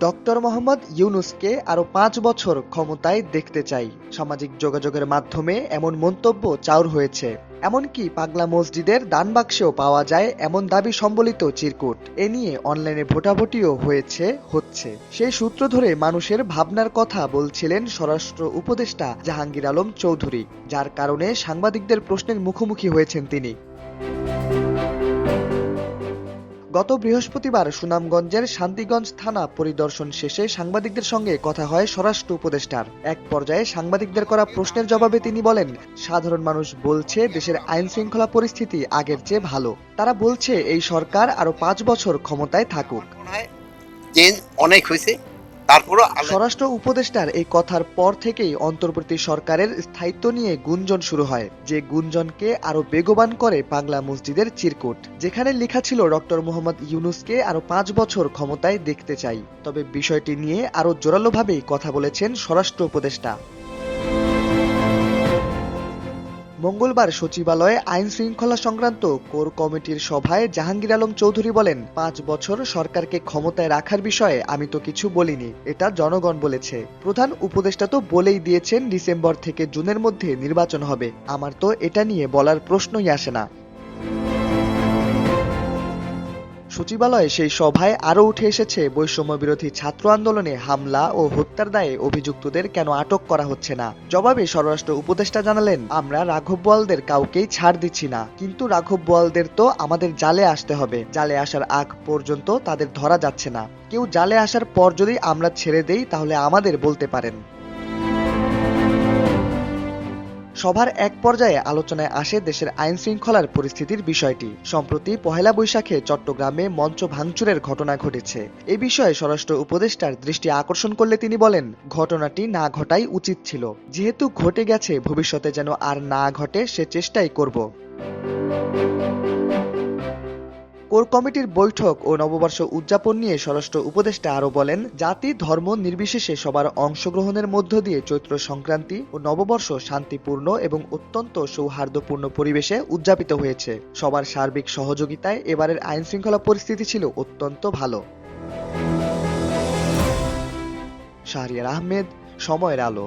Doctor Mohammad ইউনূসকে আরও ৫ বছর ক্ষমতায় দেখতে চাই। সামাজিক যোগাযোগের মাধ্যমে এমন মন্তব্য চাউর হয়েছে। এমনকি পাগলা মসজিদের দানবাক্সেও পাওয়া যায় এমন দাবি সম্বলিত চিরকুট। এ নিয়ে অনলাইনে ভোটাভুটিও হচ্ছে। সেই সূত্র ধরে মানুষের ভাবনার কথা বলছিলেন স্বরাষ্ট্র উপদেষ্টা জাহাঙ্গীর আলম চৌধুরী, যার কারণে সাংবাদিকদের প্রশ্নের মুখোমুখি হয়েছেন তিনি। গত বৃহস্পতিবার সুনামগঞ্জের শান্তিগঞ্জ থানা পরিদর্শন শেষে সাংবাদিকদের সঙ্গে কথা হয় স্বরাষ্ট্র উপদেষ্টার। এক পর্যায়ে সাংবাদিকদের করা প্রশ্নের জবাবে তিনি বলেন, সাধারণ মানুষ বলছে দেশের আইন শৃঙ্খলা পরিস্থিতি আগের চেয়ে ভালো। তারা বলছে এই সরকার আরো ৫ বছর ক্ষমতায় থাকুক। অনেক হয়েছে। স্বরাষ্ট্র উপদেষ্টার এই কথার পর থেকেই অন্তর্বর্তী সরকারের স্থায়িত্ব নিয়ে গুঞ্জন শুরু হয়, যে গুঞ্জনকে আরো বেগবান করে পাগলা মসজিদের চিরকুট, যেখানে লেখা ছিল ডক্টর মোহাম্মদ ইউনূসকে আরো ৫ বছর ক্ষমতায় দেখতে চাই। তবে বিষয়টি নিয়ে আরো জোরালোভাবেই কথা বলেছেন স্বরাষ্ট্র উপদেষ্টা। মঙ্গলবার সচিবালয়ে আইন শৃঙ্খলা সংক্রান্ত কোর কমিটির সভায় জাহাঙ্গীর আলম চৌধুরী বলেন, ৫ বছর সরকারকে ক্ষমতায় রাখার বিষয়ে আমি তো কিছু বলিনি, এটা জনগণ বলেছে। প্রধান উপদেষ্টা তো বলেই দিয়েছেন ডিসেম্বর থেকে জুনের মধ্যে নির্বাচন হবে। আমার তো এটা নিয়ে বলার প্রশ্নই আসে না। সচিবালয়ে সেই সভায় আরও উঠে এসেছে বৈষম্য বিরোধী ছাত্র আন্দোলনে হামলা ও হত্যার দায়ে অভিযুক্তদের কেন আটক করা হচ্ছে না। জবাবে স্বরাষ্ট্র উপদেষ্টা জানালেন, আমরা রাঘব বোয়ালদের কাউকেই ছাড় দিচ্ছি না, কিন্তু রাঘব বোয়ালদের তো আমাদের জালে আসতে হবে। জালে আসার আগ পর্যন্ত তাদের ধরা যাচ্ছে না। কেউ জালে আসার পর যদি আমরা ছেড়ে দেই তাহলে আমাদের বলতে পারেন। সভার এক পর্যায়ে আলোচনায় আসে দেশের আইন শৃঙ্খলার পরিস্থিতির বিষয়টি। সম্প্রতি পহেলা বৈশাখে চট্টগ্রামে মঞ্চ ভাঙচুরের ঘটনা ঘটেছে। এ বিষয়ে স্বরাষ্ট্র উপদেষ্টার দৃষ্টি আকর্ষণ করলে তিনি বলেন, ঘটনাটি না ঘটাই উচিত ছিল। যেহেতু ঘটে গেছে, ভবিষ্যতে যেন আর না ঘটে সে চেষ্টাই করব। কোর কমিটির বৈঠক ও নববর্ষ উদযাপন নিয়ে স্বরাষ্ট্র উপদেষ্টা আরও বলেন, জাতি ধর্ম নির্বিশেষে সবার অংশগ্রহণের মধ্য দিয়ে চৈত্র সংক্রান্তি ও নববর্ষ শান্তিপূর্ণ এবং অত্যন্ত সৌহার্দ্যপূর্ণ পরিবেশে উদযাপিত হয়েছে। সবার সার্বিক সহযোগিতায় এবারের আইন শৃঙ্খলা পরিস্থিতি ছিল অত্যন্ত ভালো। শাহরিয়ার আহমেদ, সময়ের আলো।